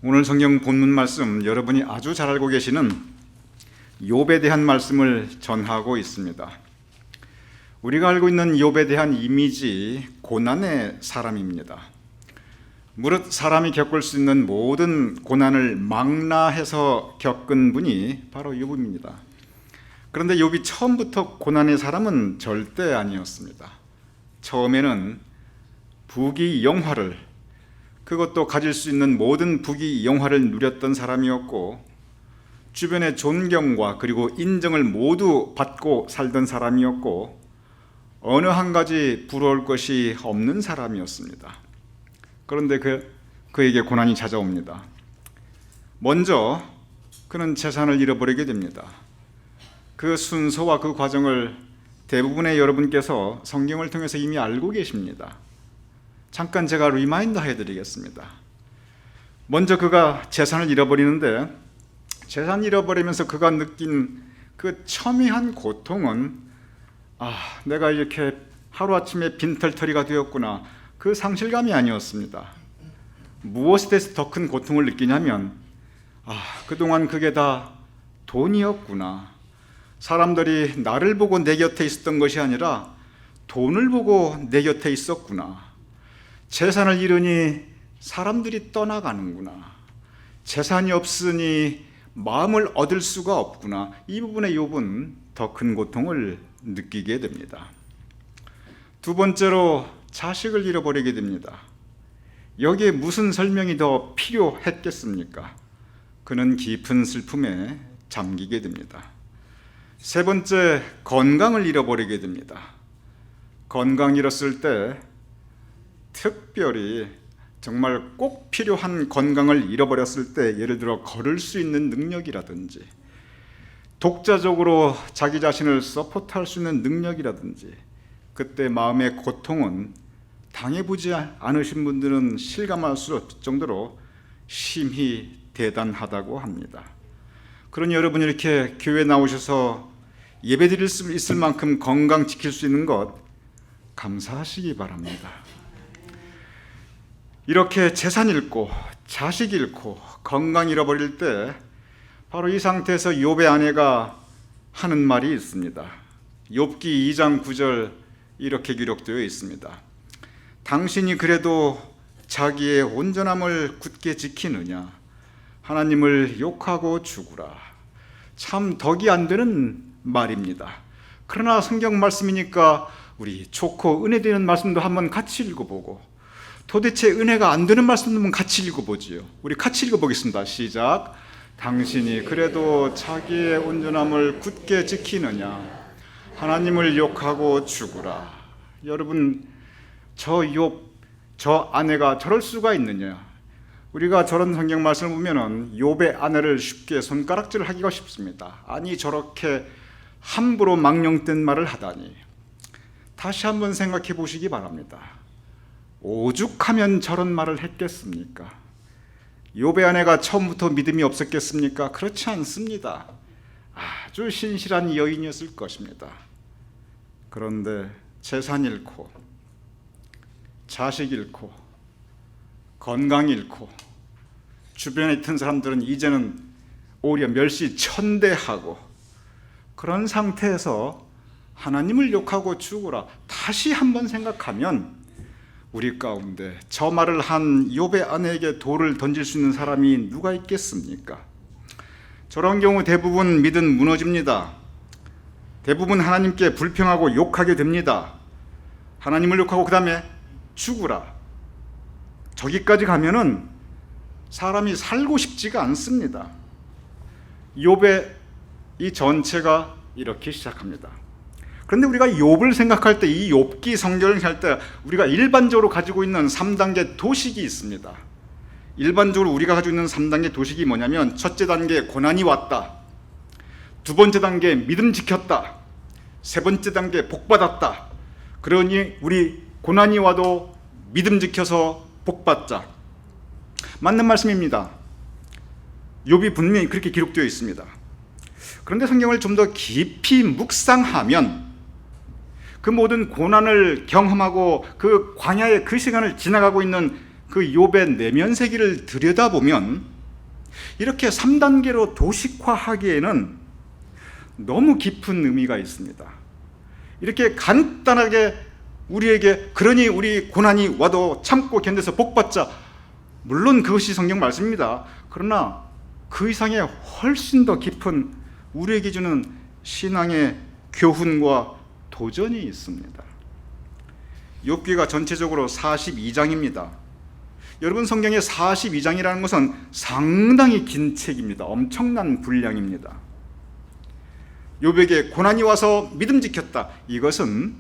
오늘 성경 본문 말씀 여러분이 아주 잘 알고 계시는 욥에 대한 말씀을 전하고 있습니다. 우리가 알고 있는 욥에 대한 이미지, 고난의 사람입니다. 무릇 사람이 겪을 수 있는 모든 고난을 망라해서 겪은 분이 바로 욥입니다. 그런데 욥이 처음부터 고난의 사람은 절대 아니었습니다. 처음에는 부귀영화를, 그것도 가질 수 있는 모든 부귀영화를 누렸던 사람이었고, 주변의 존경과 그리고 인정을 모두 받고 살던 사람이었고, 어느 한 가지 부러울 것이 없는 사람이었습니다. 그런데 그에게 고난이 찾아옵니다. 먼저 그는 재산을 잃어버리게 됩니다. 그 순서와 그 과정을 대부분의 여러분께서 성경을 통해서 이미 알고 계십니다. 잠깐 제가 리마인더 해드리겠습니다. 먼저 그가 재산을 잃어버리는데, 재산 잃어버리면서 그가 느낀 그 첨예한 고통은, 내가 이렇게 하루아침에 빈털터리가 되었구나, 그 상실감이 아니었습니다. 무엇에 대해서 더 큰 고통을 느끼냐면, 그동안 그게 다 돈이었구나. 사람들이 나를 보고 내 곁에 있었던 것이 아니라 돈을 보고 내 곁에 있었구나. 재산을 잃으니 사람들이 떠나가는구나. 재산이 없으니 마음을 얻을 수가 없구나. 이 부분에 욥은 더 큰 고통을 느끼게 됩니다. 두 번째로 자식을 잃어버리게 됩니다. 여기에 무슨 설명이 더 필요했겠습니까? 그는 깊은 슬픔에 잠기게 됩니다. 세 번째, 건강을 잃어버리게 됩니다. 건강 잃었을 때, 특별히 정말 꼭 필요한 건강을 잃어버렸을 때, 예를 들어 걸을 수 있는 능력이라든지, 독자적으로 자기 자신을 서포트할 수 있는 능력이라든지, 그때 마음의 고통은 당해보지 않으신 분들은 실감할 수 없을 정도로 심히 대단하다고 합니다. 그러니 여러분이 이렇게 교회 나오셔서 예배 드릴 수 있을 만큼 건강 지킬 수 있는 것 감사하시기 바랍니다. 이렇게 재산 잃고 자식 잃고 건강 잃어버릴 때, 바로 이 상태에서 욥의 아내가 하는 말이 있습니다. 욥기 2장 9절 이렇게 기록되어 있습니다. 당신이 그래도 자기의 온전함을 굳게 지키느냐? 하나님을 욕하고 죽으라. 참 덕이 안 되는 말입니다. 그러나 성경 말씀이니까 우리 좋고 은혜 되는 말씀도 한번 같이 읽어보고, 도대체 은혜가 안 되는 말씀도 한번 같이 읽어보지요. 우리 같이 읽어보겠습니다. 시작. 당신이 그래도 자기의 온전함을 굳게 지키느냐? 하나님을 욕하고 죽으라. 여러분, 저 아내가 저럴 수가 있느냐? 우리가 저런 성경 말씀을 보면은 욥의 아내를 쉽게 손가락질을 하기가 쉽습니다. 아니, 저렇게 함부로 망령된 말을 하다니. 다시 한번 생각해 보시기 바랍니다. 오죽하면 저런 말을 했겠습니까? 욥의 아내가 처음부터 믿음이 없었겠습니까? 그렇지 않습니다. 아주 신실한 여인이었을 것입니다. 그런데 재산 잃고 자식 잃고 건강 잃고 주변에 있던 사람들은 이제는 오히려 멸시천대하고, 그런 상태에서 하나님을 욕하고 죽으라. 다시 한번 생각하면 우리 가운데 저 말을 한 욥의 아내에게 돌을 던질 수 있는 사람이 누가 있겠습니까? 저런 경우 대부분 믿음 무너집니다. 대부분 하나님께 불평하고 욕하게 됩니다. 하나님을 욕하고 그 다음에 죽으라. 저기까지 가면은 사람이 살고 싶지가 않습니다. 욥의 이 전체가 이렇게 시작합니다. 그런데 우리가 욥을 생각할 때, 이 욥기 성경을 할 때 우리가 일반적으로 가지고 있는 3단계 도식이 있습니다. 일반적으로 우리가 가지고 있는 3단계 도식이 뭐냐면, 첫째 단계 고난이 왔다, 두 번째 단계 믿음 지켰다, 세 번째 단계 복 받았다. 그러니 우리 고난이 와도 믿음 지켜서 복 받자. 맞는 말씀입니다. 욥이 분명히 그렇게 기록되어 있습니다. 그런데 성경을 좀 더 깊이 묵상하면, 그 모든 고난을 경험하고 그 광야의 그 시간을 지나가고 있는 그 욥의 내면 세계를 들여다보면 이렇게 3단계로 도식화하기에는 너무 깊은 의미가 있습니다. 이렇게 간단하게 우리에게 그러니 우리 고난이 와도 참고 견뎌서 복받자, 물론 그것이 성경 말씀입니다. 그러나 그 이상의 훨씬 더 깊은 우리에게 주는 신앙의 교훈과 도전이 있습니다. 욥기가 전체적으로 42장입니다. 여러분, 성경의 42장이라는 것은 상당히 긴 책입니다. 엄청난 분량입니다. 욥에게 고난이 와서 믿음 지켰다, 이것은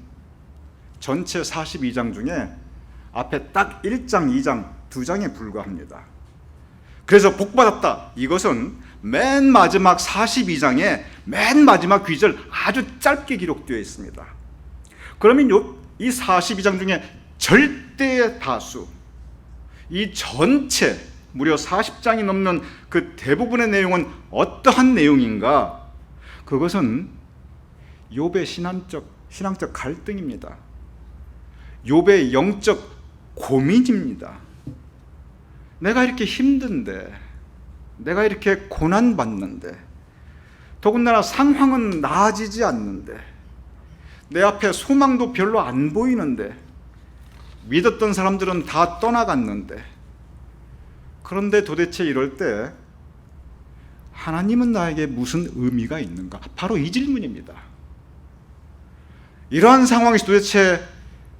전체 42장 중에 앞에 딱 1장, 2장, 2장에 불과합니다. 그래서 복받았다, 이것은 맨 마지막 42장의 맨 마지막 귀절 아주 짧게 기록되어 있습니다. 그러면 이 42장 중에 절대의 다수, 이 전체 무려 40장이 넘는 그 대부분의 내용은 어떠한 내용인가? 그것은 욥의 신앙적 갈등입니다. 욥의 영적 고민입니다. 내가 이렇게 힘든데, 내가 이렇게 고난받는데, 더군다나 상황은 나아지지 않는데, 내 앞에 소망도 별로 안 보이는데, 믿었던 사람들은 다 떠나갔는데, 그런데 도대체 이럴 때 하나님은 나에게 무슨 의미가 있는가? 바로 이 질문입니다. 이러한 상황에서 도대체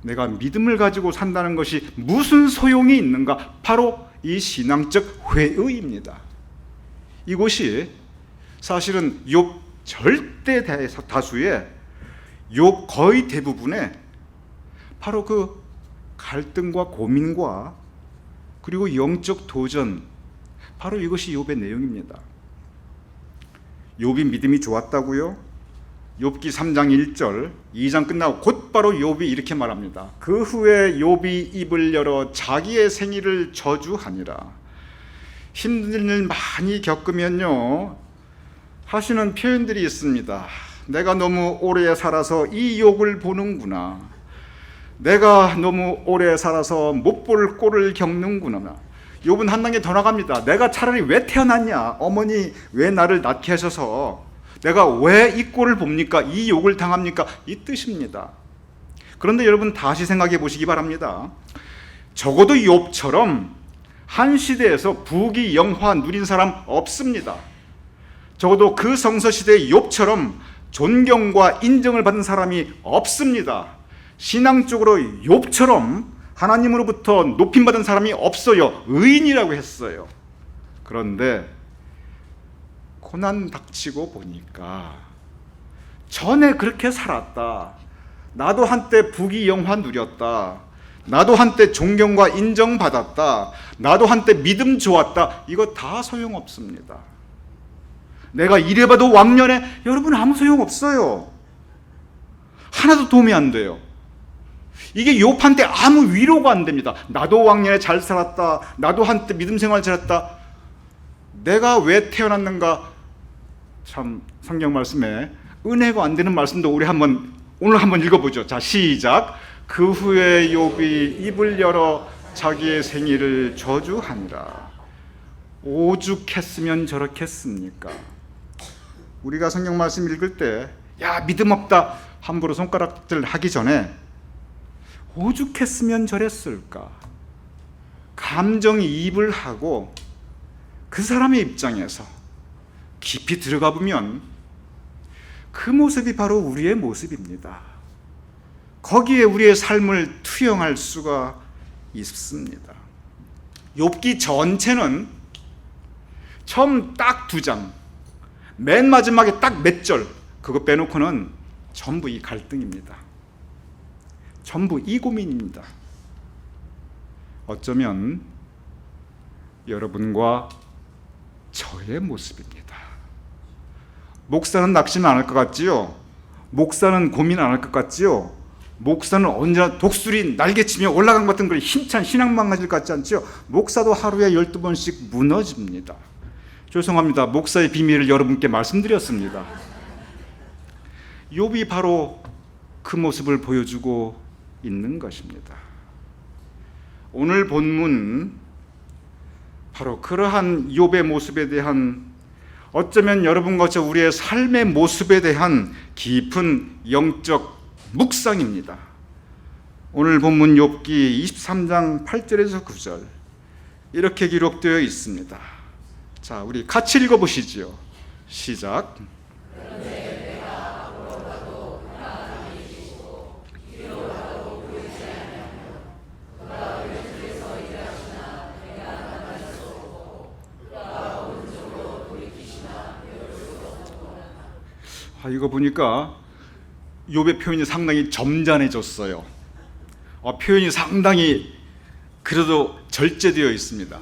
내가 믿음을 가지고 산다는 것이 무슨 소용이 있는가? 바로 이 신앙적 회의입니다. 이것이 사실은 욥 절대 다수의 욥 거의 대부분의 바로 그 갈등과 고민과 그리고 영적 도전, 바로 이것이 욥의 내용입니다. 욥이 믿음이 좋았다고요? 욥기 3장 1절, 2장 끝나고 곧바로 욥이 이렇게 말합니다. 그 후에 욥이 입을 열어 자기의 생일을 저주하니라. 힘든 일 많이 겪으면요, 하시는 표현들이 있습니다. 내가 너무 오래 살아서 이 욕을 보는구나. 내가 너무 오래 살아서 못 볼 꼴을 겪는구나. 욥은 한 단계 더 나갑니다. 내가 차라리 왜 태어났냐? 어머니 왜 나를 낳게 하셔서 내가 왜 이 꼴을 봅니까? 이 욕을 당합니까? 이 뜻입니다. 그런데 여러분 다시 생각해 보시기 바랍니다. 적어도 욥처럼 한 시대에서 부귀영화 누린 사람 없습니다. 적어도 그 성서시대의 욥처럼 존경과 인정을 받은 사람이 없습니다. 신앙적으로 욥처럼 하나님으로부터 높임받은 사람이 없어요. 의인이라고 했어요. 그런데 고난 닥치고 보니까 전에 그렇게 살았다, 나도 한때 부귀영화 누렸다, 나도 한때 존경과 인정받았다, 나도 한때 믿음 좋았다, 이거 다 소용없습니다. 내가 이래봐도 왕년에, 여러분 아무 소용없어요. 하나도 도움이 안 돼요. 이게 욥한테 아무 위로가 안 됩니다. 나도 왕년에 잘 살았다, 나도 한때 믿음 생활 잘했다, 내가 왜 태어났는가. 참 성경 말씀에 은혜가 안 되는 말씀도 우리 오늘 한번 읽어보죠. 자, 시작. 그 후에 욥이 입을 열어 자기의 생일을 저주하니라. 오죽했으면 저렇겠습니까? 우리가 성경 말씀 읽을 때, 야 믿음 없다 함부로 손가락질 하기 전에 오죽했으면 저랬을까, 감정이입을 하고 그 사람의 입장에서 깊이 들어가 보면 그 모습이 바로 우리의 모습입니다. 거기에 우리의 삶을 투영할 수가 있습니다. 욥기 전체는 처음 딱 2장, 맨 마지막에 딱 몇 절, 그거 빼놓고는 전부 이 갈등입니다. 전부 이 고민입니다. 어쩌면 여러분과 저의 모습입니다. 목사는 낙심 안 할 것 같지요? 목사는 고민 안 할 것 같지요? 목사는 언제나 독수리 날개치며 올라간 것 같은 걸 힘찬 신앙만 가질 것 같지 않지요? 목사도 하루에 12번씩 무너집니다. 죄송합니다. 목사의 비밀을 여러분께 말씀드렸습니다. 욥이 바로 그 모습을 보여주고 있는 것입니다. 오늘 본문 바로 그러한 욥의 모습에 대한, 어쩌면 여러분과 저 우리의 삶의 모습에 대한 깊은 영적 묵상입니다. 오늘 본문 욥기 23장 8절에서 9절 이렇게 기록되어 있습니다. 자, 우리 같이 읽어보시지요. 시작. 이거 보니까 욥의 표현이 상당히 점잖해졌어요. 표현이 상당히 그래도 절제되어 있습니다.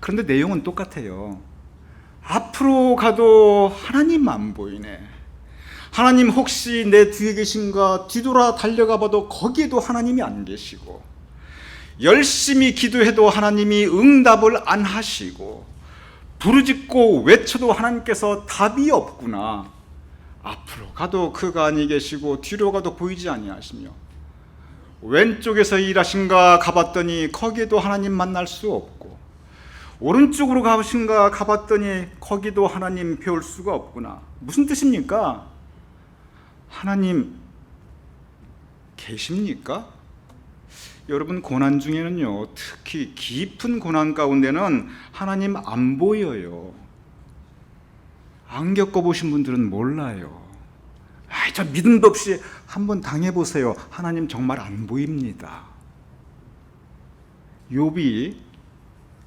그런데 내용은 똑같아요. 앞으로 가도 하나님 안 보이네. 하나님 혹시 내 뒤에 계신가? 뒤돌아 달려가 봐도 거기에도 하나님이 안 계시고, 열심히 기도해도 하나님이 응답을 안 하시고, 부르짖고 외쳐도 하나님께서 답이 없구나. 앞으로 가도 그가 아니 계시고 뒤로 가도 보이지 아니하시며, 왼쪽에서 일하신가 가봤더니 거기에도 하나님 만날 수 없고, 오른쪽으로 가신가 가봤더니 거기도 하나님 배울 수가 없구나. 무슨 뜻입니까? 하나님 계십니까? 여러분, 고난 중에는요, 특히 깊은 고난 가운데는 하나님 안 보여요. 안 겪어보신 분들은 몰라요. 저 믿음도 없이 한번 당해보세요. 하나님 정말 안 보입니다. 욥이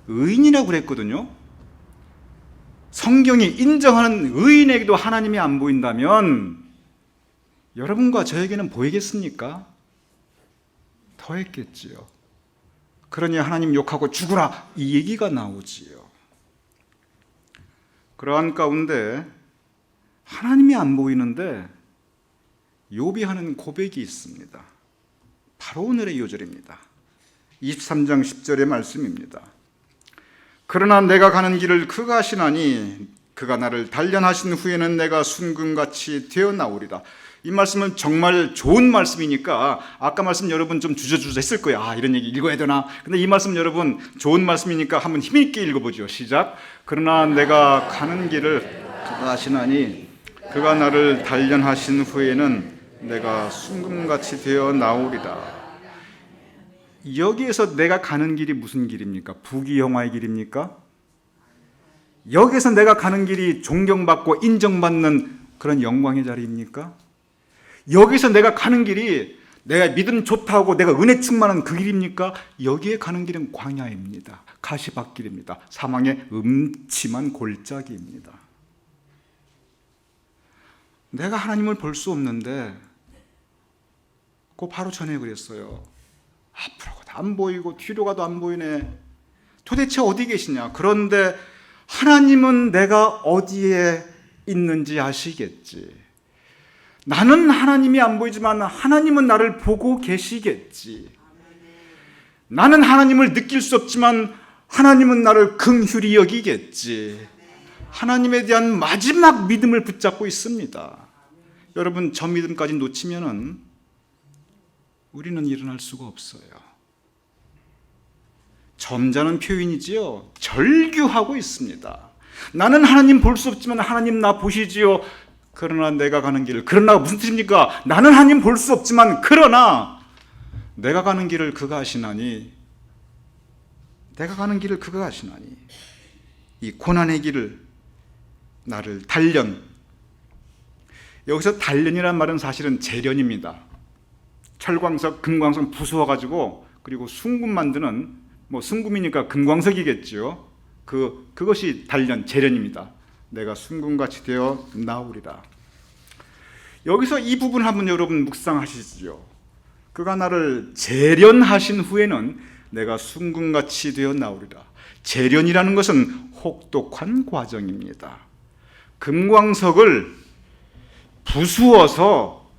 의인이라고 그랬거든요. 성경이 인정하는 의인에게도 하나님이 안 보인다면 여러분과 저에게는 보이겠습니까? 더 했겠지요. 그러니 하나님 욕하고 죽으라, 이 얘기가 나오지요. 그러한 가운데 하나님이 안 보이는데 욥이 하는 고백이 있습니다. 바로 오늘의 요절입니다. 23장 10절의 말씀입니다. 그러나 내가 가는 길을 그가 아시나니 그가 나를 단련하신 후에는 내가 순금같이 되어 나오리라. 이 말씀은 정말 좋은 말씀이니까 아까 말씀 여러분 좀 주저주저 했을 거예요. 이런 얘기 읽어야 되나? 근데 이 말씀 여러분 좋은 말씀이니까 한번 힘있게 읽어보죠. 시작. 그러나 내가 가는 길을 그가 아시나니 그가 나를 단련하신 후에는 내가 순금같이 되어 나오리라. 여기에서 내가 가는 길이 무슨 길입니까? 부귀영화의 길입니까? 여기에서 내가 가는 길이 존경받고 인정받는 그런 영광의 자리입니까? 여기서 내가 가는 길이 내가 믿음 좋다고 내가 은혜 충만한 그 길입니까? 여기에 가는 길은 광야입니다. 가시밭길입니다. 사망의 음침한 골짜기입니다. 내가 하나님을 볼 수 없는데 그 바로 전에 그랬어요. 앞으로 가도 안 보이고 뒤로 가도 안 보이네. 도대체 어디 계시냐? 그런데 하나님은 내가 어디에 있는지 아시겠지. 나는 하나님이 안 보이지만 하나님은 나를 보고 계시겠지. 나는 하나님을 느낄 수 없지만 하나님은 나를 긍휼히 여기겠지. 하나님에 대한 마지막 믿음을 붙잡고 있습니다. 여러분, 저 믿음까지 놓치면은 우리는 일어날 수가 없어요. 점잖은 표현이지요. 절규하고 있습니다. 나는 하나님 볼 수 없지만 하나님 나 보시지요. 그러나 내가 가는 길을, 그러나 무슨 뜻입니까? 나는 하나님 볼 수 없지만 그러나 내가 가는 길을 그가 아시나니, 내가 가는 길을 그가 아시나니, 이 고난의 길을 나를 단련. 여기서 단련이란 말은 사실은 재련입니다. 철광석, 금광석 부수어가지고 그리고 순금 만드는, 순금이니까 금광석이겠죠. 그것이 단련, 재련입니다. 내가 순금같이 되어 나오리라. 여기서 이 부분 한번 여러분 묵상하시죠. 그가 나를 재련하신 후에는 내가 순금같이 되어 나오리라. 재련이라는 것은 혹독한 과정입니다. 금광석을 부수어서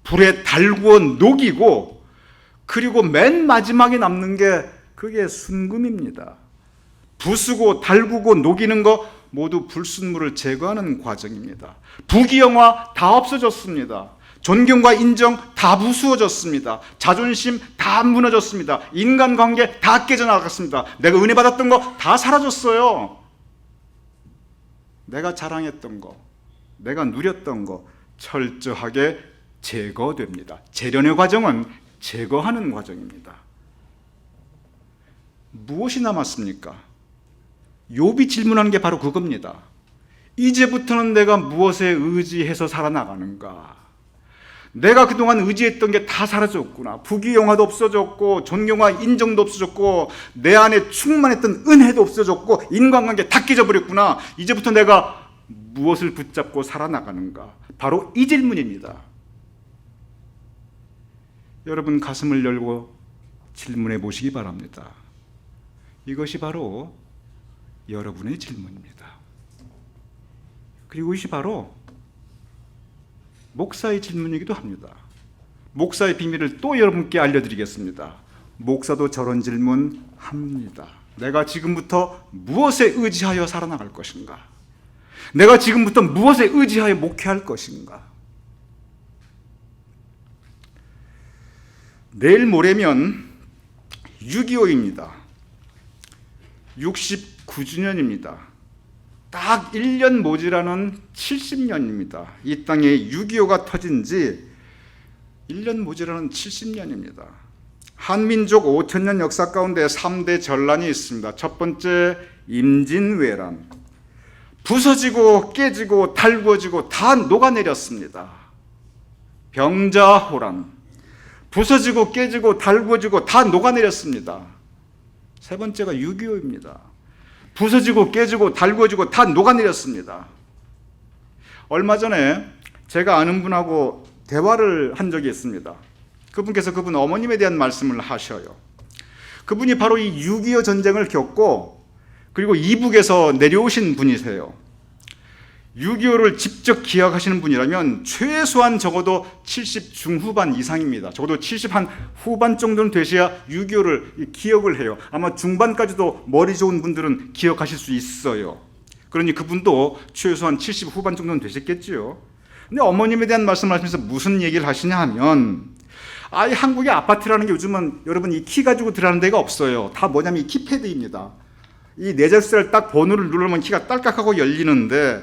불에 달구어 녹이고 그리고 맨 마지막에 남는 게 그게 순금입니다. 부수고 달구고 녹이는 거 모두 불순물을 제거하는 과정입니다. 부귀영화 다 없어졌습니다. 존경과 인정 다 부수어졌습니다. 자존심 다 무너졌습니다. 인간관계 다 깨져나갔습니다. 내가 은혜 받았던 거 다 사라졌어요. 내가 자랑했던 거, 내가 누렸던 거 철저하게 제거됩니다. 재련의 과정은 제거하는 과정입니다. 무엇이 남았습니까? 욥이 질문한 게 바로 그겁니다. 이제부터는 내가 무엇에 의지해서 살아나가는가? 내가 그동안 의지했던 게 다 사라졌구나. 부귀영화도 없어졌고 존경과 인정도 없어졌고 내 안에 충만했던 은혜도 없어졌고 인간관계 다 깨져버렸구나. 이제부터 내가 무엇을 붙잡고 살아나가는가? 바로 이 질문입니다. 여러분 가슴을 열고 질문해 보시기 바랍니다. 이것이 바로 여러분의 질문입니다. 그리고 이것이 바로 목사의 질문이기도 합니다. 목사의 비밀을 또 여러분께 알려드리겠습니다. 목사도 저런 질문 합니다. 내가 지금부터 무엇에 의지하여 살아나갈 것인가? 내가 지금부터 무엇에 의지하여 목회할 것인가? 내일 모레면 6.25입니다. 69주년입니다. 딱 1년 모자라는 70년입니다. 이 땅에 6.25가 터진 지 1년 모자라는 70년입니다. 한민족 5천년 역사 가운데 3대 전란이 있습니다. 첫 번째 임진왜란. 부서지고 깨지고 달구어지고 다 녹아내렸습니다. 병자호란. 부서지고 깨지고 달구어지고 다 녹아내렸습니다. 세 번째가 6.25입니다. 부서지고 깨지고 달구어지고 다 녹아내렸습니다. 얼마 전에 제가 아는 분하고 대화를 한 적이 있습니다. 그분께서 그분 어머님에 대한 말씀을 하셔요. 그분이 바로 이 6.25 전쟁을 겪고 그리고 이북에서 내려오신 분이세요. 6.25를 직접 기억하시는 분이라면 최소한 적어도 70 중후반 이상입니다. 적어도 70 한 후반 정도는 되셔야 6.25를 기억을 해요. 아마 중반까지도 머리 좋은 분들은 기억하실 수 있어요. 그러니 그분도 최소한 70 후반 정도는 되셨겠지요. 근데 어머님에 대한 말씀을 하시면서 무슨 얘기를 하시냐 하면 이 한국의 아파트라는 게 요즘은 여러분 이 키 가지고 들어가는 데가 없어요. 다 뭐냐면 이 키패드입니다. 이 네 자릿수를 딱 번호를 누르면 키가 딸깍하고 열리는데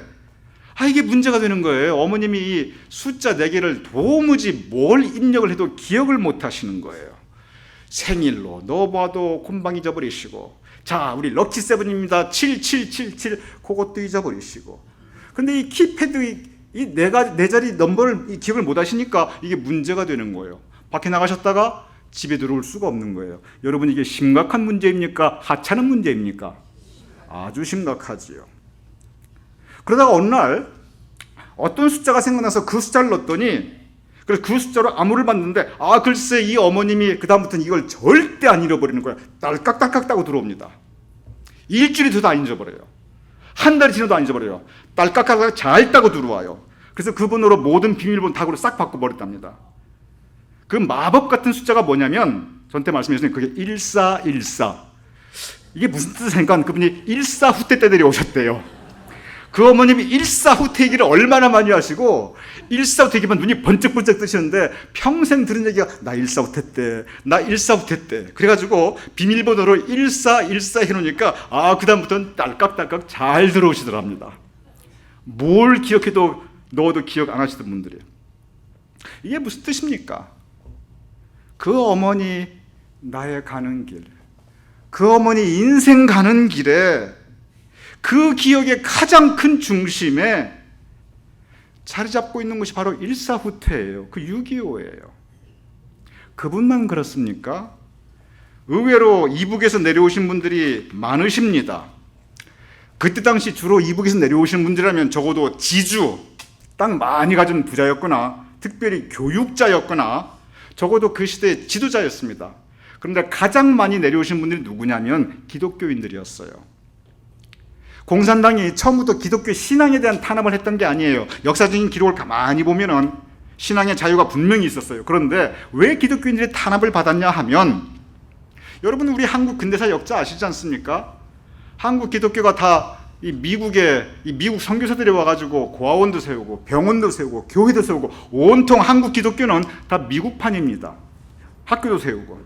이게 문제가 되는 거예요. 어머님이 이 숫자 4개를 도무지 뭘 입력을 해도 기억을 못 하시는 거예요. 생일로 넣어봐도 금방 잊어버리시고 자 우리 럭키세븐입니다. 7777 그것도 잊어버리시고 근데 이 키패드 이 네 자리 넘버를 기억을 못 하시니까 이게 문제가 되는 거예요. 밖에 나가셨다가 집에 들어올 수가 없는 거예요. 여러분 이게 심각한 문제입니까? 하찮은 문제입니까? 아주 심각하지요. 그러다가 어느 날 어떤 숫자가 생각나서 그 숫자를 넣었더니 그래서 그 숫자로 암호를 봤는데 글쎄 이 어머님이 그 다음부터는 이걸 절대 안 잃어버리는 거야. 딸깍딸깍 따고 들어옵니다. 일주일이 돼도 안 잊어버려요. 한 달이 지나도 안 잊어버려요. 딸깍딸깍 잘 따고 들어와요. 그래서 그 번호로 모든 비밀번호 다 싹 바꿔버렸답니다. 그 마법 같은 숫자가 뭐냐면 저한테 말씀하셨는데 그게 1414. 이게 무슨 뜻이니까 그분이 일사후퇴 때 내려오셨대요. 그 어머님이 일사후퇴 얘기를 얼마나 많이 하시고 일사후퇴 얘기만 눈이 번쩍번쩍 뜨시는데 평생 들은 얘기가 나 일사후퇴 때, 나 일사후퇴 때. 그래가지고 비밀번호로 1414 해놓으니까 그 다음부터는 딸깍딸깍 잘 들어오시더랍니다. 뭘 기억해도 넣어도 기억 안 하시던 분들이에요. 이게 무슨 뜻입니까? 그 어머니 나의 가는 길, 그 어머니 인생 가는 길에 그 기억의 가장 큰 중심에 자리 잡고 있는 것이 바로 일사후퇴예요. 그 6.25예요. 그분만 그렇습니까? 의외로 이북에서 내려오신 분들이 많으십니다. 그때 당시 주로 이북에서 내려오신 분들이라면 적어도 지주, 땅 많이 가진 부자였거나 특별히 교육자였거나 적어도 그 시대의 지도자였습니다. 그런데 가장 많이 내려오신 분들이 누구냐면 기독교인들이었어요. 공산당이 처음부터 기독교 신앙에 대한 탄압을 했던 게 아니에요. 역사적인 기록을 가만히 보면은 신앙의 자유가 분명히 있었어요. 그런데 왜 기독교인들이 탄압을 받았냐 하면 여러분 우리 한국 근대사 역사 아시지 않습니까? 한국 기독교가 다 이 미국 선교사들이 와가지고 고아원도 세우고 병원도 세우고 교회도 세우고 온통 한국 기독교는 다 미국판입니다. 학교도 세우고.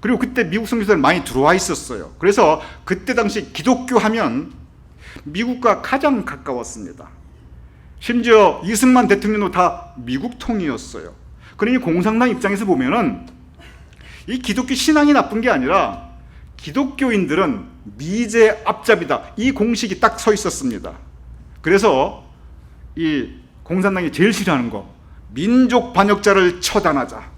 그리고 그때 미국 선교사들 많이 들어와 있었어요. 그래서 그때 당시 기독교 하면 미국과 가장 가까웠습니다. 심지어 이승만 대통령도 다 미국통이었어요. 그러니 공산당 입장에서 보면은 이 기독교 신앙이 나쁜 게 아니라 기독교인들은 미제 앞잡이다. 이 공식이 딱 서 있었습니다. 그래서 이 공산당이 제일 싫어하는 거, 민족 반역자를 처단하자.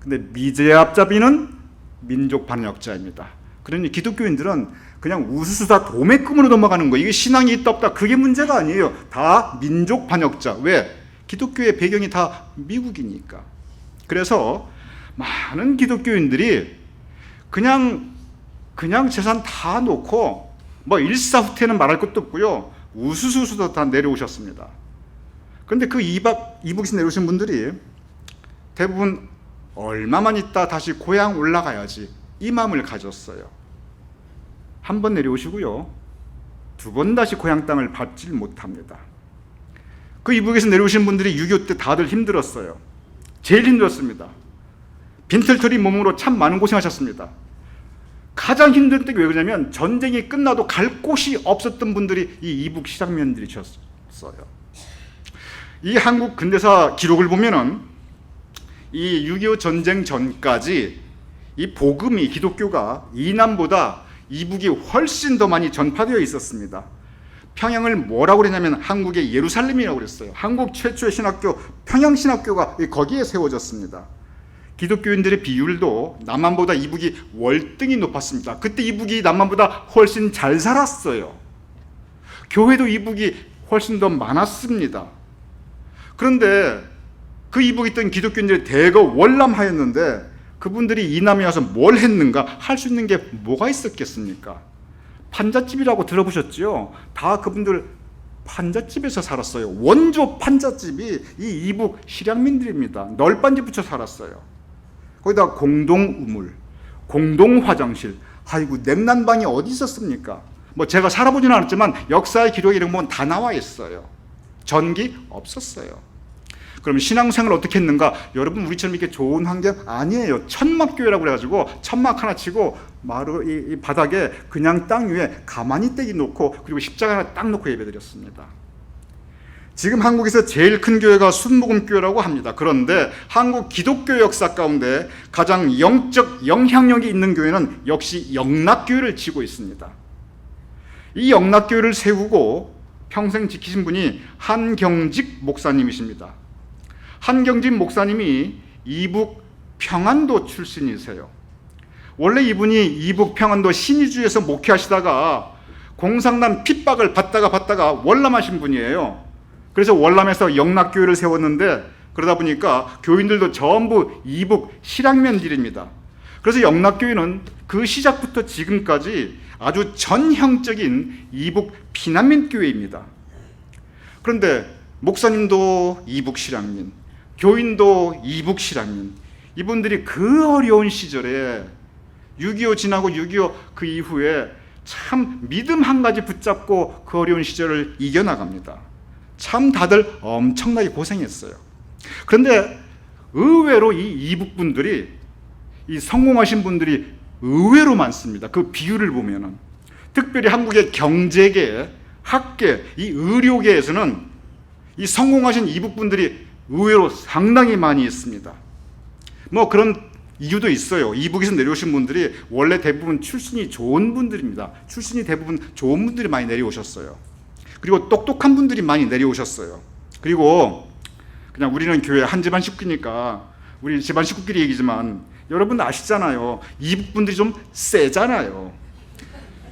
근데 미제 앞잡이는 민족 반역자입니다. 그러니 기독교인들은 그냥 우수수다 도매금으로 넘어가는 거. 이게 신앙이 있다 없다 그게 문제가 아니에요. 다 민족 반역자. 왜? 기독교의 배경이 다 미국이니까. 그래서 많은 기독교인들이 그냥 재산 다 놓고 뭐 일사후퇴는 말할 것도 없고요. 우수수수도 다 내려오셨습니다. 그런데 그 이북에서 내려오신 분들이 대부분 얼마만 있다 다시 고향 올라가야지 이 마음을 가졌어요. 한 번 내려오시고요. 두 번 다시 고향 땅을 밟질 못합니다. 그 이북에서 내려오신 분들이 6.25 때 다들 힘들었어요. 제일 힘들었습니다. 빈털터리 몸으로 참 많은 고생하셨습니다. 가장 힘든 때가 왜 그러냐면 전쟁이 끝나도 갈 곳이 없었던 분들이 이 이북 실향민들이셨어요. 이 한국 근대사 기록을 보면은 이 6.25 전쟁 전까지 이 복음이 기독교가 이남보다 이북이 훨씬 더 많이 전파되어 있었습니다. 평양을 뭐라고 그랬냐면 한국의 예루살렘이라고 그랬어요. 한국 최초의 신학교 평양신학교가 거기에 세워졌습니다. 기독교인들의 비율도 남한보다 이북이 월등히 높았습니다. 그때 이북이 남한보다 훨씬 잘 살았어요. 교회도 이북이 훨씬 더 많았습니다. 그런데 그 이북에 있던 기독교인들이 대거 월남하였는데 그분들이 이남에 와서 뭘 했는가? 할 수 있는 게 뭐가 있었겠습니까? 판잣집이라고 들어보셨죠? 다 그분들 판잣집에서 살았어요. 원조 판잣집이 이 이북 실향민들입니다. 널빤지 붙여 살았어요. 거기다 공동 우물, 공동 화장실, 아이고 냉난방이 어디 있었습니까? 뭐 제가 살아보지는 않았지만 역사의 기록에 이런 건 다 나와 있어요. 전기 없었어요. 그럼 신앙생활 어떻게 했는가? 여러분 우리처럼 이렇게 좋은 환경 아니에요. 천막교회라고 그래가지고 천막 하나 치고 마루 이 바닥에 그냥 땅 위에 가만히 떼기 놓고 그리고 십자가 하나 딱 놓고 예배드렸습니다. 지금 한국에서 제일 큰 교회가 순복음교회라고 합니다. 그런데 한국 기독교 역사 가운데 가장 영적 영향력이 있는 교회는 역시 영락교회를 지고 있습니다. 이 영락교회를 세우고 평생 지키신 분이 한경직 목사님이십니다. 한경직 목사님이 이북 평안도 출신이세요. 원래 이분이 이북 평안도 신의주에서 목회하시다가 공산당 핍박을 받다가 월남하신 분이에요. 그래서 월남에서 영락교회를 세웠는데 그러다 보니까 교인들도 전부 이북 실향민들입니다. 그래서 영락교회는 그 시작부터 지금까지 아주 전형적인 이북 피난민 교회입니다. 그런데 목사님도 이북 실향민, 교인도 이북 실향민, 이분들이 그 어려운 시절에 6.25 지나고 6.25 그 이후에 참 믿음 한 가지 붙잡고 그 어려운 시절을 이겨나갑니다. 참 다들 엄청나게 고생했어요. 그런데 의외로 이 이북 분들이, 이 성공하신 분들이 의외로 많습니다. 그 비율을 보면은. 특별히 한국의 경제계, 학계, 이 의료계에서는 이 성공하신 이북 분들이 의외로 상당히 많이 있습니다. 뭐 그런 이유도 있어요. 이북에서 내려오신 분들이 원래 대부분 출신이 좋은 분들입니다. 출신이 대부분 좋은 분들이 많이 내려오셨어요. 그리고 똑똑한 분들이 많이 내려오셨어요. 그리고 그냥 우리는 교회 한 집안 식구니까 우리 집안 식구끼리 얘기지만 여러분 아시잖아요. 이북 분들이 좀 세잖아요.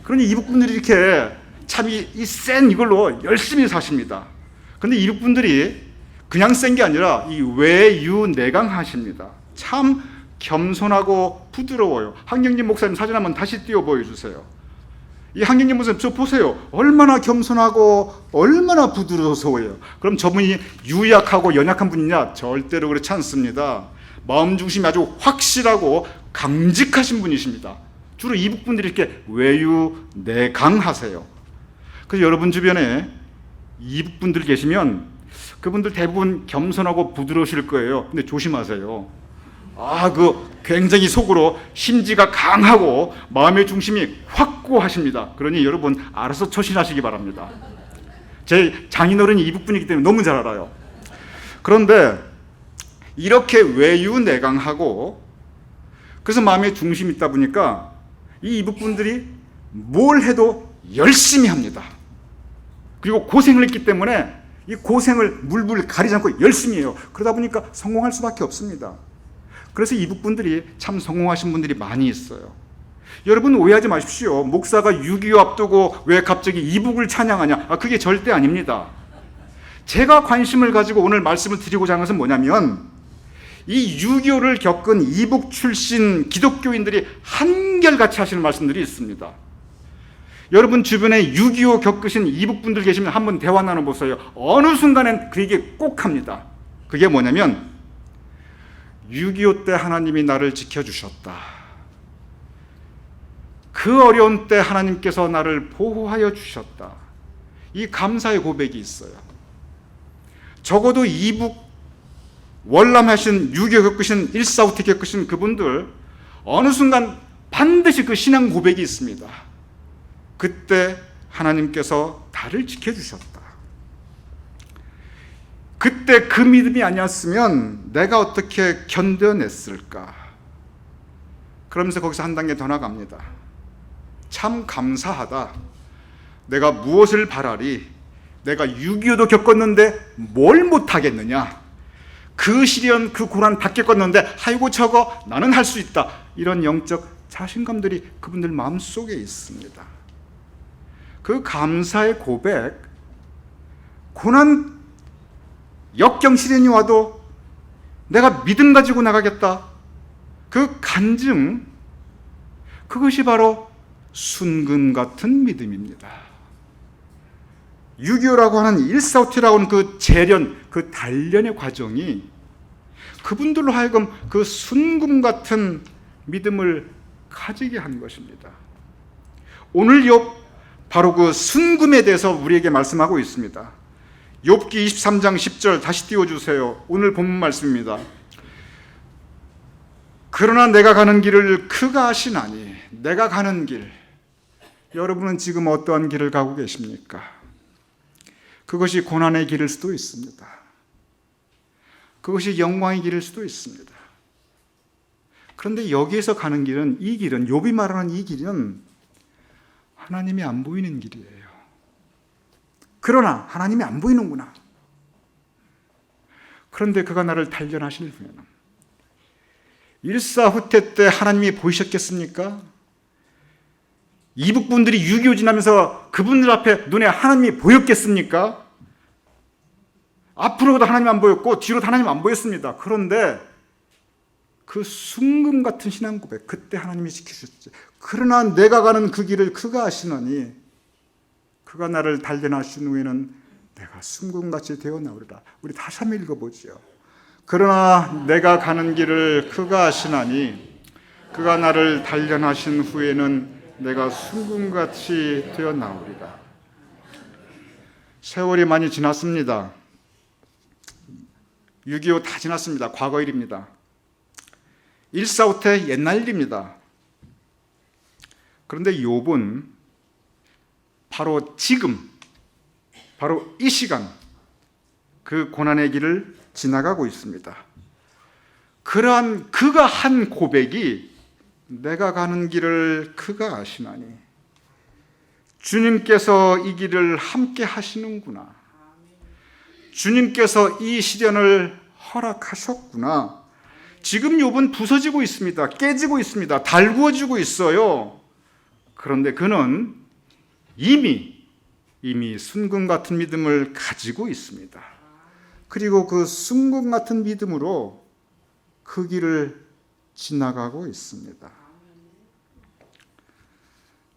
그러니 이북 분들이 이렇게 참 이 센 이걸로 열심히 사십니다. 그런데 이북 분들이 그냥 센 게 아니라 이 외유내강하십니다. 참 겸손하고 부드러워요. 한경진 목사님 사진 한번 다시 띄워 보여주세요. 이 한경진 목사님 저 보세요. 얼마나 겸손하고 얼마나 부드러워요. 그럼 저분이 유약하고 연약한 분이냐? 절대로 그렇지 않습니다. 마음 중심이 아주 확실하고 강직하신 분이십니다. 주로 이북 분들이 이렇게 외유내강하세요. 그래서 여러분 주변에 이북분들 계시면 그분들 대부분 겸손하고 부드러우실 거예요. 근데 조심하세요. 굉장히 속으로 심지가 강하고 마음의 중심이 확고하십니다. 그러니 여러분 알아서 처신하시기 바랍니다. 제 장인어른이 이북분이기 때문에 너무 잘 알아요. 그런데 이렇게 외유내강하고 그래서 마음의 중심이 있다 보니까 이 이북분들이 뭘 해도 열심히 합니다. 그리고 고생을 했기 때문에 이 고생을 물불 가리지 않고 열심히 해요. 그러다 보니까 성공할 수밖에 없습니다. 그래서 이북분들이 참 성공하신 분들이 많이 있어요. 여러분 오해하지 마십시오. 목사가 6.25 앞두고 왜 갑자기 이북을 찬양하냐? 그게 절대 아닙니다. 제가 관심을 가지고 오늘 말씀을 드리고자 하는 것은 뭐냐면 이 6.25를 겪은 이북 출신 기독교인들이 한결같이 하시는 말씀들이 있습니다. 여러분 주변에 6.25 겪으신 이북분들 계시면 한번 대화 나눠보세요. 어느 순간엔 그 얘기 꼭 합니다. 그게 뭐냐면 6.25 때 하나님이 나를 지켜주셨다. 그 어려운 때 하나님께서 나를 보호하여 주셨다. 이 감사의 고백이 있어요. 적어도 이북 월남하신 6.25 겪으신 1.4.5태 겪으신 그분들 어느 순간 반드시 그 신앙 고백이 있습니다. 그때 하나님께서 나를 지켜주셨다. 그때 그 믿음이 아니었으면 내가 어떻게 견뎌냈을까? 그러면서 거기서 한 단계 더 나갑니다. 참 감사하다. 내가 무엇을 바라리? 내가 6.25도 겪었는데 뭘 못하겠느냐? 그 시련, 그 고난 다 겪었는데 아이고 저거 나는 할 수 있다. 이런 영적 자신감들이 그분들 마음속에 있습니다. 그 감사의 고백, 고난 역경 시련이 와도 내가 믿음 가지고 나가겠다. 그 간증, 그것이 바로 순금 같은 믿음입니다. 6.25라고 하는 1.4.5T라고 하는 그 재련, 그 단련의 과정이 그분들로 하여금 그 순금 같은 믿음을 가지게 한 것입니다. 오늘 욥 바로 그 순금에 대해서 우리에게 말씀하고 있습니다. 욥기 23장 10절 다시 띄워주세요. 오늘 본문 말씀입니다. 그러나 내가 가는 길을 그가 아시나니. 내가 가는 길, 여러분은 지금 어떠한 길을 가고 계십니까? 그것이 고난의 길일 수도 있습니다. 그것이 영광의 길일 수도 있습니다. 그런데 여기에서 가는 길은, 이 길은, 욥이 말하는 이 길은 하나님이 안 보이는 길이에요. 그러나 하나님이 안 보이는구나. 그런데 그가 나를 단련하실 후에는 1.4.5태 때 하나님이 보이셨겠습니까? 이북분들이 6.25 지나면서 그분들 앞에 눈에 하나님이 보였겠습니까? 앞으로도 하나님 안 보였고 뒤로도 하나님 안 보였습니다. 그런데 그 순금 같은 신앙 고백, 그때 하나님이 지키셨지. 그러나 내가 가는 그 길을 그가 아시느니 그가 나를 단련하신 후에는 내가 순금같이 되어 나오리라. 우리 다시 한번 읽어보죠. 그러나 내가 가는 길을 그가 아시나니 그가 나를 단련하신 후에는 내가 순금같이 되어 나오리라. 세월이 많이 지났습니다. 6.25 다 지났습니다. 과거 일입니다. 1.4.5태 옛날 일입니다. 그런데 욥은 바로 지금, 바로 이 시간 그 고난의 길을 지나가고 있습니다. 그러한 그가 한 고백이 내가 가는 길을 그가 아시나니, 주님께서 이 길을 함께 하시는구나. 주님께서 이 시련을 허락하셨구나. 지금 욥은 부서지고 있습니다. 깨지고 있습니다. 달구어지고 있어요. 그런데 그는 이미 순금 같은 믿음을 가지고 있습니다. 그리고 그 순금 같은 믿음으로 그 길을 지나가고 있습니다.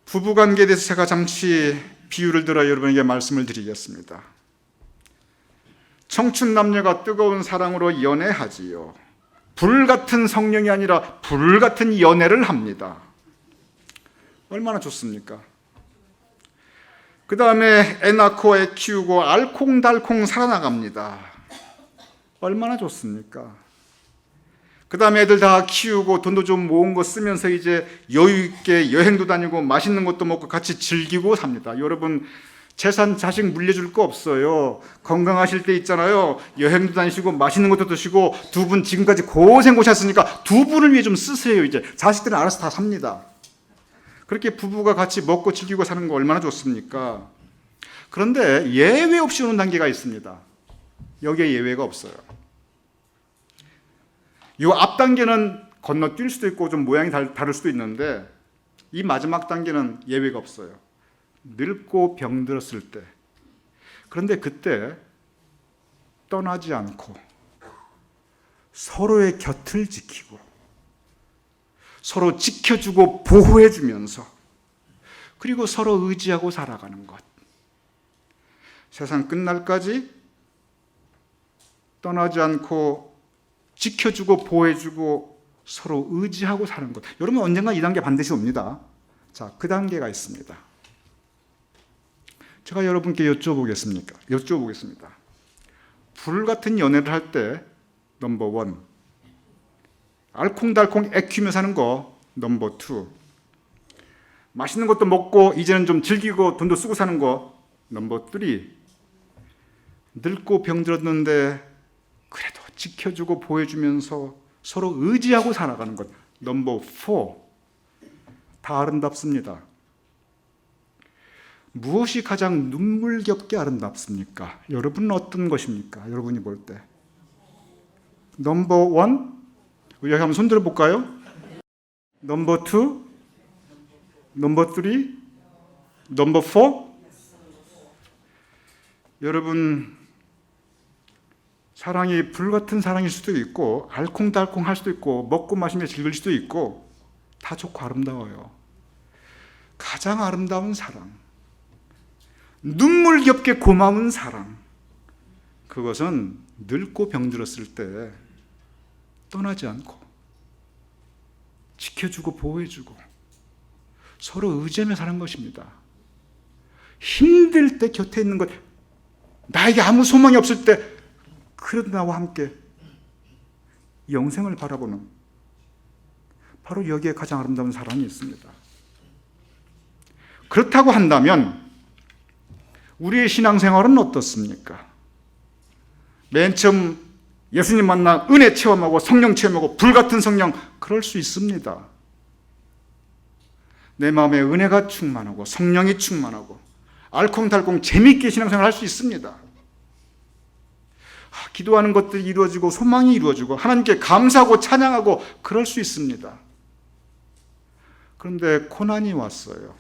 부부관계에 대해서 제가 잠시 비유를 들어 여러분에게 말씀을 드리겠습니다. 청춘 남녀가 뜨거운 사랑으로 연애하지요. 불같은 성령이 아니라 불같은 연애를 합니다. 얼마나 좋습니까? 그 다음에 애 낳고 애 키우고 알콩달콩 살아나갑니다. 얼마나 좋습니까? 그 다음에 애들 다 키우고 돈도 좀 모은 거 쓰면서 이제 여유 있게 여행도 다니고 맛있는 것도 먹고 같이 즐기고 삽니다. 여러분, 재산 자식 물려줄 거 없어요. 건강하실 때 있잖아요. 여행도 다니시고 맛있는 것도 드시고 두 분 지금까지 고생하셨으니까 두 분을 위해 좀 쓰세요. 이제 자식들은 알아서 다 삽니다. 그렇게 부부가 같이 먹고 즐기고 사는 거 얼마나 좋습니까? 그런데 예외 없이 오는 단계가 있습니다. 여기에 예외가 없어요. 이 앞 단계는 건너뛸 수도 있고 좀 모양이 다를 수도 있는데 이 마지막 단계는 예외가 없어요. 늙고 병들었을 때. 그런데 그때 떠나지 않고 서로의 곁을 지키고 서로 지켜주고 보호해주면서 그리고 서로 의지하고 살아가는 것. 세상 끝날까지 떠나지 않고 지켜주고 보호해주고 서로 의지하고 사는 것. 여러분 언젠가 이 단계 반드시 옵니다. 자, 그 단계가 있습니다. 제가 여러분께 여쭤보겠습니다. 불같은 연애를 할 때 넘버 원, 알콩달콩 애 키우면서 사는 거 넘버 투, 맛있는 것도 먹고 이제는 좀 즐기고 돈도 쓰고 사는 거 넘버 쓰리, 늙고 병들었는데 그래도 지켜주고 보호해주면서 서로 의지하고 살아가는 것 넘버 포. 다 아름답습니다. 무엇이 가장 눈물겹게 아름답습니까? 여러분은 어떤 것입니까? 여러분이 볼 때 넘버 원? 여기 한번 손 들어볼까요? 넘버 투? 넘버 쓰리? 넘버 포? 여러분, 사랑이 불같은 사랑일 수도 있고 알콩달콩 할 수도 있고 먹고 마시며 즐길 수도 있고 다 좋고 아름다워요. 가장 아름다운 사랑, 눈물겹게 고마운 사랑, 그것은 늙고 병들었을 때 떠나지 않고 지켜주고 보호해주고 서로 의지하며 사는 것입니다. 힘들 때 곁에 있는 것, 나에게 아무 소망이 없을 때 그래도 나와 함께 영생을 바라보는, 바로 여기에 가장 아름다운 사랑이 있습니다. 그렇다고 한다면 우리의 신앙생활은 어떻습니까? 맨 처음 예수님 만나 은혜 체험하고 성령 체험하고 불같은 성령, 그럴 수 있습니다. 내 마음에 은혜가 충만하고 성령이 충만하고 알콩달콩 재미있게 신앙생활 할 수 있습니다. 기도하는 것들이 이루어지고 소망이 이루어지고 하나님께 감사하고 찬양하고 그럴 수 있습니다. 그런데 고난이 왔어요.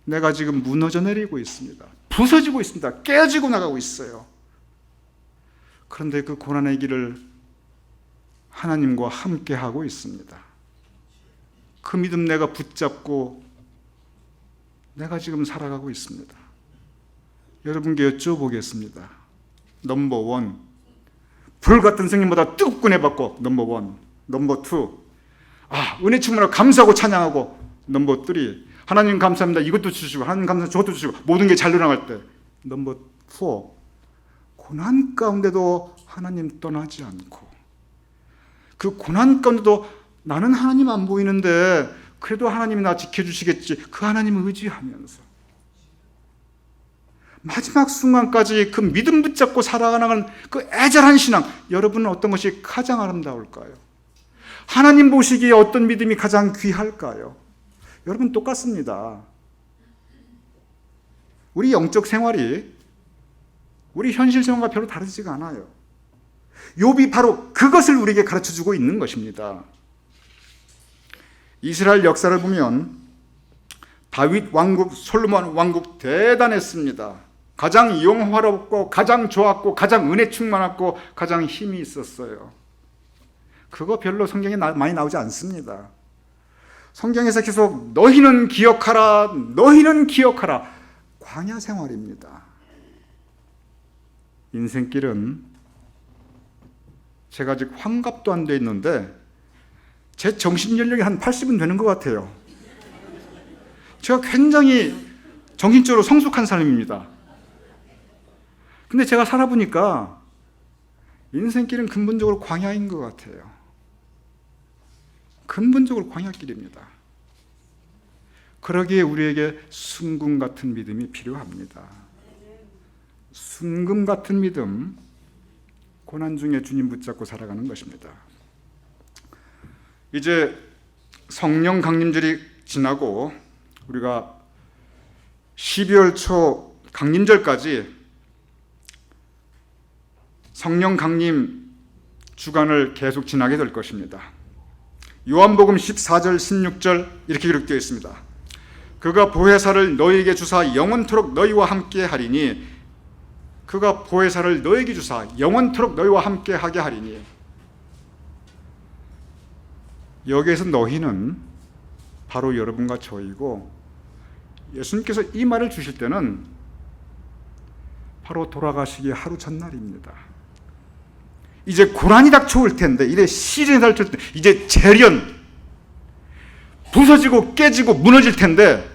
내가 지금 무너져 내리고 있습니다. 부서지고 있습니다. 깨지고 나가고 있어요. 그런데 그 고난의 길을 하나님과 함께 하고 있습니다. 그 믿음 내가 붙잡고 내가 지금 살아가고 있습니다. 여러분께 여쭤보겠습니다. 넘버 원, 불같은 성령보다 뜨겁고 은혜 받고 넘버 원. 넘버 투, 은혜 충만하고 감사하고 찬양하고 넘버 쓰리, 하나님 감사합니다 이것도 주시고 하나님 감사합니다 저것도 주시고 모든 게 잘 돌아갈 때 넘버 포, 고난 가운데도 하나님 떠나지 않고 그 고난 가운데도 나는 하나님 안 보이는데 그래도 하나님이 나 지켜주시겠지, 그 하나님을 의지하면서 마지막 순간까지 그 믿음 붙잡고 살아가는 그 애절한 신앙, 여러분은 어떤 것이 가장 아름다울까요? 하나님 보시기에 어떤 믿음이 가장 귀할까요? 여러분 똑같습니다. 우리 영적 생활이 우리 현실 생활과 별로 다르지가 않아요. 욥이 바로 그것을 우리에게 가르쳐주고 있는 것입니다. 이스라엘 역사를 보면 다윗 왕국, 솔로몬 왕국 대단했습니다. 가장 영화롭고 가장 좋았고 가장 은혜 충만했고 가장 힘이 있었어요. 그거 별로 성경에 많이 나오지 않습니다. 성경에서 계속 너희는 기억하라, 너희는 기억하라. 광야 생활입니다. 인생길은 제가 아직 환갑도 안 돼 있는데 제 정신 연령이 한 80은 되는 것 같아요. 제가 굉장히 정신적으로 성숙한 사람입니다. 근데 제가 살아보니까 인생길은 근본적으로 광야인 것 같아요. 근본적으로 광야길입니다. 그러기에 우리에게 순금 같은 믿음이 필요합니다. 순금 같은 믿음, 고난 중에 주님 붙잡고 살아가는 것입니다. 이제 성령 강림절이 지나고 우리가 12월 초 강림절까지 성령 강림 주간을 계속 지나게 될 것입니다. 요한복음 14절 16절 이렇게 기록되어 있습니다. 그가 보혜사를 너희에게 주사 영원토록 너희와 함께 하리니, 그가 보혜사를 너희에게 주사 영원토록 너희와 함께 하게 하리니. 여기에서 너희는 바로 여러분과 저이고, 예수님께서 이 말을 주실 때는 바로 돌아가시기 하루 전날입니다. 이제 고난이 닥쳐올 텐데, 이제 시련이 닥쳐올 텐데, 이제 재련, 부서지고 깨지고 무너질 텐데,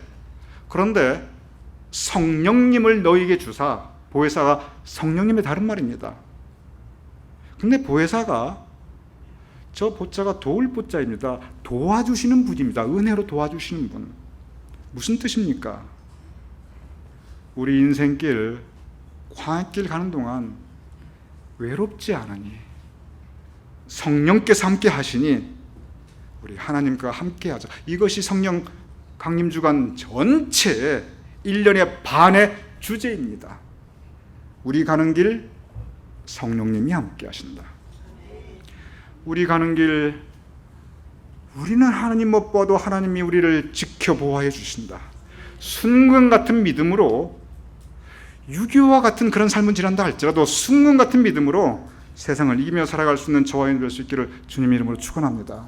그런데 성령님을 너희에게 주사, 보혜사가 성령님의 다른 말입니다. 근데 보혜사가 저 보자가 도울 보자입니다. 도와주시는 분입니다. 은혜로 도와주시는 분. 무슨 뜻입니까? 우리 인생길, 광야길 가는 동안 외롭지 않으니, 성령께서 함께 하시니 우리 하나님과 함께 하자. 이것이 성령 강림주간 전체의 1년의 반의 주제입니다. 우리 가는 길 성령님이 함께 하신다. 우리 가는 길, 우리는 하나님 못 봐도 하나님이 우리를 지켜보호해 주신다. 순금 같은 믿음으로, 유교와 같은 그런 삶은 지난다 할지라도 순금 같은 믿음으로 세상을 이기며 살아갈 수 있는 저와 여러분이 될 수 있기를 주님의 이름으로 축원합니다.